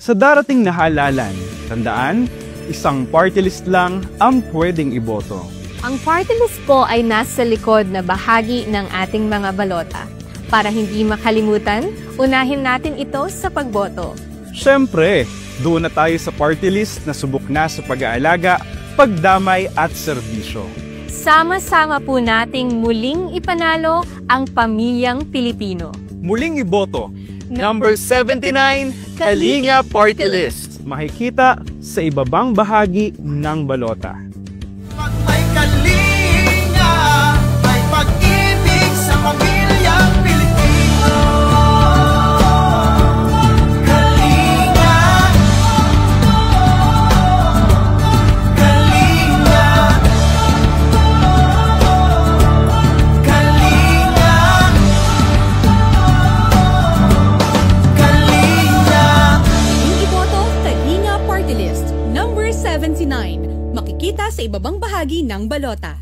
Sa darating na halalan, tandaan, isang party list lang ang pwedeng iboto. Ang party list po ay nasa likod na bahagi ng ating mga balota. Para hindi makalimutan, unahin natin ito sa pagboto. Siyempre, doon na tayo sa party list na subok na sa pag-aalaga, pagdamay at serbisyo. Sama-sama po nating muling ipanalo ang pamilyang Pilipino. Muling iboto. Number 79, Kalinga Party List. Makikita sa ibabang bahagi ng balota. Pag may kalinga, may pag-ibig sa pamilyang Pilipino. Kalinga, kalinga, kalinga, kalinga. Yung iboto, Kalinga Party List, number 79. Makikita sa ibabang bahagi ng balota.